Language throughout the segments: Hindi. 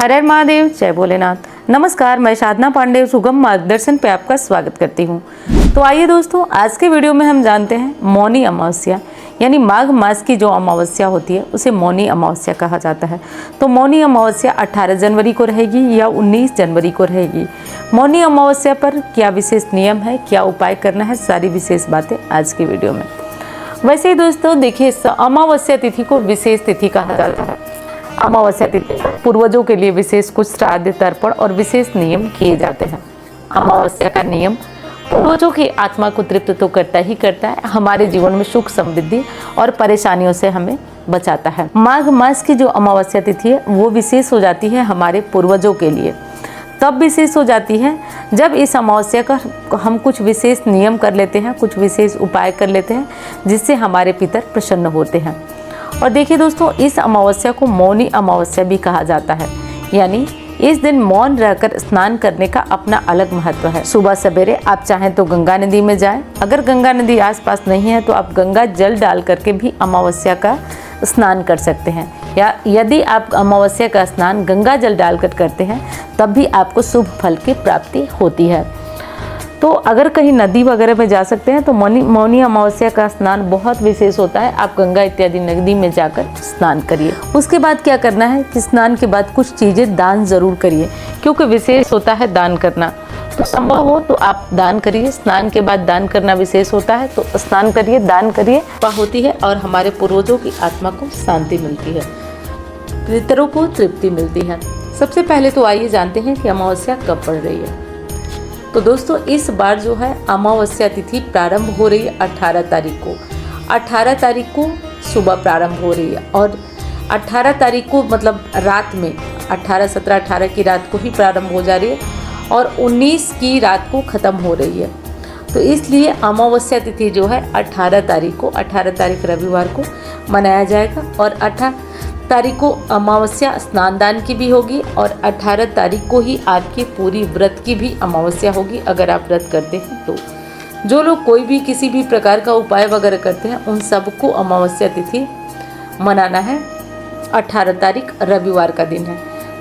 हर हर महादेव, जय भोलेनाथ। नमस्कार, मैं साधना पांडे सुगम मार्गदर्शन पे आपका स्वागत करती हूँ। तो आइए दोस्तों, आज के वीडियो में हम जानते हैं मौनी अमावस्या, यानी माघ मास की जो अमावस्या होती है उसे मौनी अमावस्या कहा जाता है। तो मौनी अमावस्या 18 जनवरी को रहेगी या 19 जनवरी को रहेगी। मौनी अमावस्या पर क्या विशेष नियम है, क्या उपाय करना है, सारी विशेष बातें आज की वीडियो में। वैसे ही दोस्तों देखिए, अमावस्या तिथि को विशेष तिथि कहा जाता है। अमावस्या तिथि पूर्वजों के लिए विशेष कुछ श्राद्ध, तर्पण और विशेष नियम किए जाते हैं। अमावस्या का नियम पूर्वजों की आत्मा को तृप्त तो करता ही करता है, हमारे जीवन में सुख समृद्धि और परेशानियों से हमें बचाता है। माघ मास की जो अमावस्या तिथि है वो विशेष हो जाती है हमारे पूर्वजों के लिए। तब विशेष हो जाती है जब इस अमावस्या का हम कुछ विशेष नियम कर लेते हैं, कुछ विशेष उपाय कर लेते हैं, जिससे हमारे पितर प्रसन्न होते हैं। और देखिए दोस्तों, इस अमावस्या को मौनी अमावस्या भी कहा जाता है, यानी इस दिन मौन रहकर स्नान करने का अपना अलग महत्व है। सुबह सवेरे आप चाहें तो गंगा नदी में जाएं। अगर गंगा नदी आसपास नहीं है तो आप गंगा जल डाल करके भी अमावस्या का स्नान कर सकते हैं, या यदि आप अमावस्या का स्नान गंगा जल डालकर करते हैं तब भी आपको शुभ फल की प्राप्ति होती है। तो अगर कहीं नदी वगैरह में जा सकते हैं तो मौनी अमावस्या का स्नान बहुत विशेष होता है। आप गंगा इत्यादि नदी में जाकर स्नान करिए। उसके बाद क्या करना है कि स्नान के बाद कुछ चीज़ें दान ज़रूर करिए, क्योंकि विशेष होता है दान करना। तो संभव हो तो आप दान करिए। स्नान के बाद दान करना विशेष होता है, तो स्नान करिए, दान करिए, होती है और हमारे पूर्वजों की आत्मा को शांति मिलती है, पितरों को तृप्ति मिलती है। सबसे पहले तो आइए जानते हैं कि अमावस्या कब पड़ रही है। तो दोस्तों, इस बार जो है अमावस्या तिथि प्रारंभ हो रही है 18 तारीख को। 18 तारीख को सुबह प्रारंभ हो रही है और 18 तारीख को मतलब रात में 18, 17, 18 की रात को ही प्रारंभ हो जा रही है और 19 की रात को ख़त्म हो रही है। तो इसलिए अमावस्या तिथि जो है 18 तारीख को, 18 तारीख रविवार को मनाया जाएगा और 18 तारीख को अमावस्या स्नान दान की भी होगी और 18 तारीख को ही आपकी पूरी व्रत की भी अमावस्या होगी। अगर आप व्रत करते हैं तो जो लोग कोई भी किसी भी प्रकार का उपाय वगैरह करते हैं उन सबको अमावस्या तिथि मनाना है। 18 तारीख रविवार का दिन है।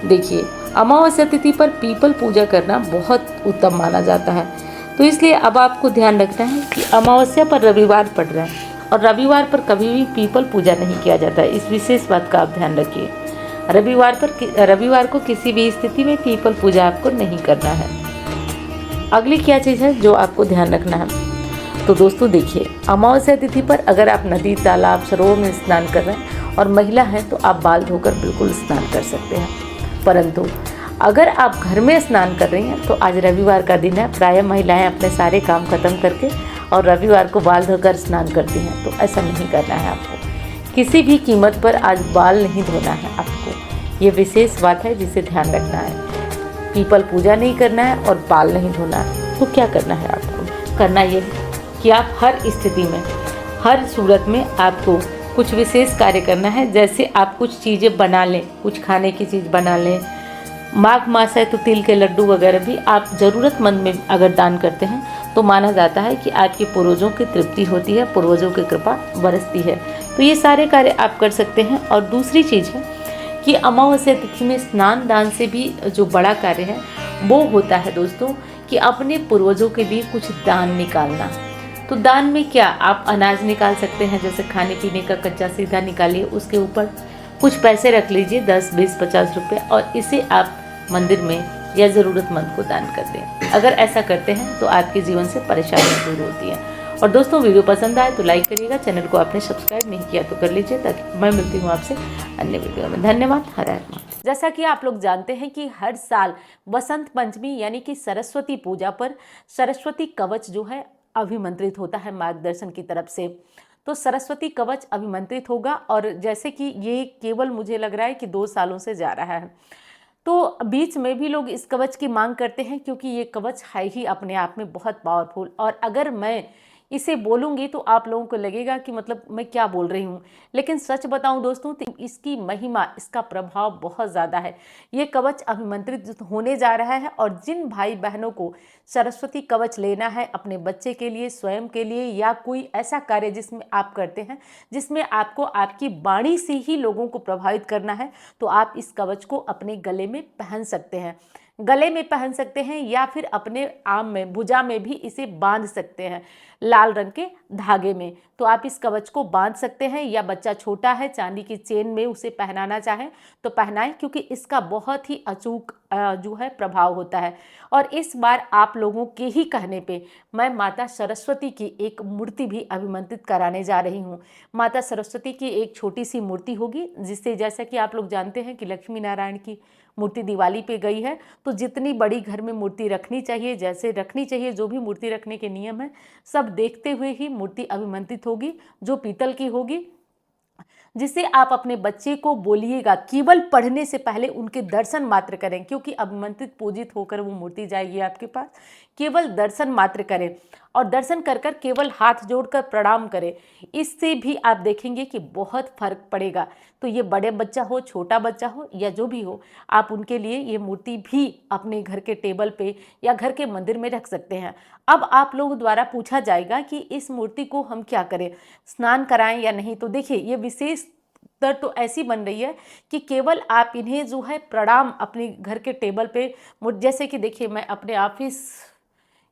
देखिए, अमावस्या तिथि पर पीपल पूजा करना बहुत उत्तम माना जाता है। तो इसलिए अब आपको ध्यान रखना है कि अमावस्या पर रविवार पड़ रहा है और रविवार पर कभी भी पीपल पूजा नहीं किया जाता है। इस विशेष बात का आप ध्यान रखिए। रविवार को किसी भी स्थिति में पीपल पूजा आपको नहीं करना है। अगली क्या चीज़ है जो आपको ध्यान रखना है, तो दोस्तों देखिए, अमावस्या तिथि पर अगर आप नदी, तालाब, सरोवर में स्नान कर रहे हैं और महिला हैं तो आप बाल धोकर बिल्कुल स्नान कर सकते हैं। परंतु अगर आप घर में स्नान कर रही हैं तो आज रविवार का दिन है, प्रायः महिलाएं अपने सारे काम खत्म करके और रविवार को बाल धोकर स्नान करती हैं। तो ऐसा नहीं करना है आपको, किसी भी कीमत पर आज बाल नहीं धोना है आपको। ये विशेष बात है जिसे ध्यान रखना है। पीपल पूजा नहीं करना है और बाल नहीं धोना है। तो क्या करना है आपको? करना ये है कि आप हर स्थिति में, हर सूरत में आपको कुछ विशेष कार्य करना है। जैसे आप कुछ चीज़ें बना लें, कुछ खाने की चीज़ बना लें। माघ मास है तो तिल के लड्डू वगैरह भी आप ज़रूरतमंद में अगर दान करते हैं तो माना जाता है कि आपके पूर्वजों की तृप्ति होती है, पूर्वजों की कृपा बरसती है। तो ये सारे कार्य आप कर सकते हैं। और दूसरी चीज़ है कि अमावस्या तिथि में स्नान दान से भी जो बड़ा कार्य है वो होता है दोस्तों, कि अपने पूर्वजों के लिए कुछ दान निकालना। तो दान में क्या, आप अनाज निकाल सकते हैं, जैसे खाने पीने का कच्चा सीधा निकालिए, उसके ऊपर कुछ पैसे रख लीजिए, 10, 20, 50 रुपये, और इसे आप मंदिर में या ज़रूरतमंद को दान कर दें। अगर ऐसा करते हैं तो आपके जीवन से परेशानियाँ दूर होती हैं। और दोस्तों, वीडियो पसंद आए तो लाइक करिएगा। चैनल को आपने सब्सक्राइब नहीं किया तो कर लीजिए, ताकि मैं मिलती हूँ आपसे अन्य वीडियो में। धन्यवाद। हर हर महादेव। जैसा कि आप लोग जानते हैं कि हर साल बसंत पंचमी यानी कि सरस्वती पूजा पर सरस्वती कवच जो है अभिमंत्रित होता है मार्गदर्शन की तरफ से। तो सरस्वती कवच अभिमंत्रित होगा और जैसे कि ये केवल मुझे लग रहा है कि 2 सालों से जा रहा है। तो बीच में भी लोग इस कवच की मांग करते हैं, क्योंकि ये कवच है ही अपने आप में बहुत पावरफुल। और अगर मैं इसे बोलूँगी तो आप लोगों को लगेगा कि मतलब मैं क्या बोल रही हूँ, लेकिन सच बताऊँ दोस्तों तो इसकी महिमा, इसका प्रभाव बहुत ज़्यादा है। ये कवच अभिमंत्रित होने जा रहा है और जिन भाई बहनों को सरस्वती कवच लेना है अपने बच्चे के लिए, स्वयं के लिए, या कोई ऐसा कार्य जिसमें आप करते हैं जिसमें आपको आपकी वाणी से ही लोगों को प्रभावित करना है, तो आप इस कवच को अपने गले में पहन सकते हैं। गले में पहन सकते हैं या फिर अपने आर्म में, भुजा में भी इसे बांध सकते हैं लाल रंग के धागे में। तो आप इस कवच को बांध सकते हैं, या बच्चा छोटा है चांदी की चेन में उसे पहनाना चाहें तो पहनाएं, क्योंकि इसका बहुत ही अचूक जो है प्रभाव होता है। और इस बार आप लोगों के ही कहने पे मैं माता सरस्वती की एक मूर्ति भी अभिमंत्रित कराने जा रही हूँ। माता सरस्वती की एक छोटी सी मूर्ति होगी, जिससे जैसा कि आप लोग जानते हैं कि लक्ष्मी नारायण की मूर्ति दिवाली पे गई है, तो जितनी बड़ी घर में मूर्ति रखनी चाहिए, जैसे रखनी चाहिए, जो भी मूर्ति रखने के नियम है सब देखते हुए ही मूर्ति अभिमंत्रित होगी, जो पीतल की होगी, जिसे आप अपने बच्चे को बोलिएगा। केवल पढ़ने से पहले उनके दर्शन मात्र करें, क्योंकि अभिमंत्रित पूजित होकर वो मूर्ति जाएगी आपके पास। केवल दर्शन मात्र करें और दर्शन कर कर केवल हाथ जोड़कर प्रणाम करें। इससे भी आप देखेंगे कि बहुत फर्क पड़ेगा। तो ये बड़े बच्चा हो, छोटा बच्चा हो, या जो भी हो, आप उनके लिए ये मूर्ति भी अपने घर के टेबल पे या घर के मंदिर में रख सकते हैं। अब आप लोगों द्वारा पूछा जाएगा कि इस मूर्ति को हम क्या करें, स्नान कराएं या नहीं। तो देखिए, ये विशेष तर तो ऐसी बन रही है कि केवल आप इन्हें जो है प्रणाम अपने घर के टेबल पे, जैसे कि देखिए मैं अपने ऑफिस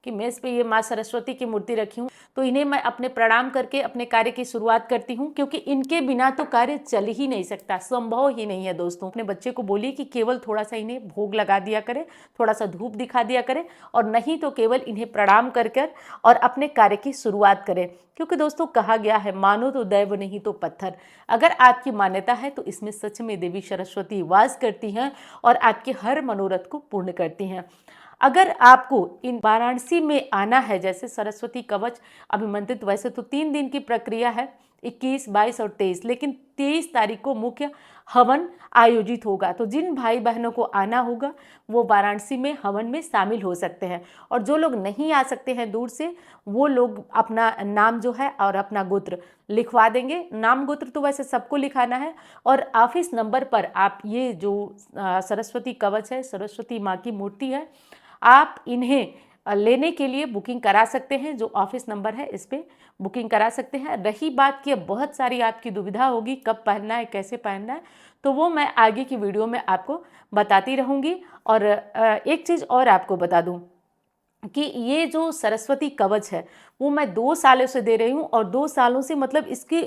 कि मेज़ पे ये माँ सरस्वती की मूर्ति रखी हूँ, तो इन्हें मैं अपने प्रणाम करके अपने कार्य की शुरुआत करती हूँ, क्योंकि इनके बिना तो कार्य चल ही नहीं सकता, संभव ही नहीं है दोस्तों। अपने बच्चे को बोलिए कि केवल थोड़ा सा इन्हें भोग लगा दिया करें, थोड़ा सा धूप दिखा दिया करें, और नहीं तो केवल इन्हें प्रणाम कर कर और अपने कार्य की शुरुआत करें। क्योंकि दोस्तों कहा गया है, मानो तो दैव नहीं तो पत्थर। अगर आपकी मान्यता है तो इसमें सच में देवी सरस्वती वास करती हैं और आपके हर मनोरथ को पूर्ण करती हैं। अगर आपको इन वाराणसी में आना है, जैसे सरस्वती कवच अभिमंत्रित, वैसे तो 3 दिन की प्रक्रिया है, 21, 22 और 23, लेकिन 23 तारीख को मुख्य हवन आयोजित होगा। तो जिन भाई बहनों को आना होगा वो वाराणसी में हवन में शामिल हो सकते हैं, और जो लोग नहीं आ सकते हैं दूर से, वो लोग अपना नाम जो है और अपना गोत्र लिखवा देंगे। नाम गोत्र तो वैसे सबको लिखाना है, और ऑफिस नंबर पर आप ये जो सरस्वती कवच है, सरस्वती माँ की मूर्ति है, आप इन्हें लेने के लिए बुकिंग करा सकते हैं। जो ऑफिस नंबर है इस पे बुकिंग करा सकते हैं। रही बात कि बहुत सारी आपकी दुविधा होगी कब पहनना है, कैसे पहनना है, तो वो मैं आगे की वीडियो में आपको बताती रहूँगी। और एक चीज़ और आपको बता दूँ कि ये जो सरस्वती कवच है वो मैं 2 सालों से दे रही हूँ, और 2 सालों से मतलब इसकी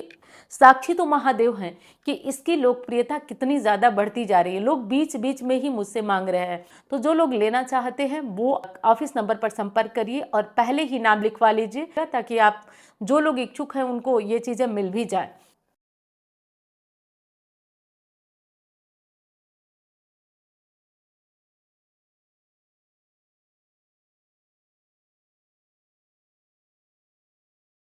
साक्षी तो महादेव हैं कि इसकी लोकप्रियता कितनी ज़्यादा बढ़ती जा रही है। लोग बीच बीच में ही मुझसे मांग रहे हैं। तो जो लोग लेना चाहते हैं वो ऑफिस नंबर पर संपर्क करिए और पहले ही नाम लिखवा लीजिए, ताकि आप जो लोग इच्छुक हैं उनको ये चीज़ें मिल भी जाए।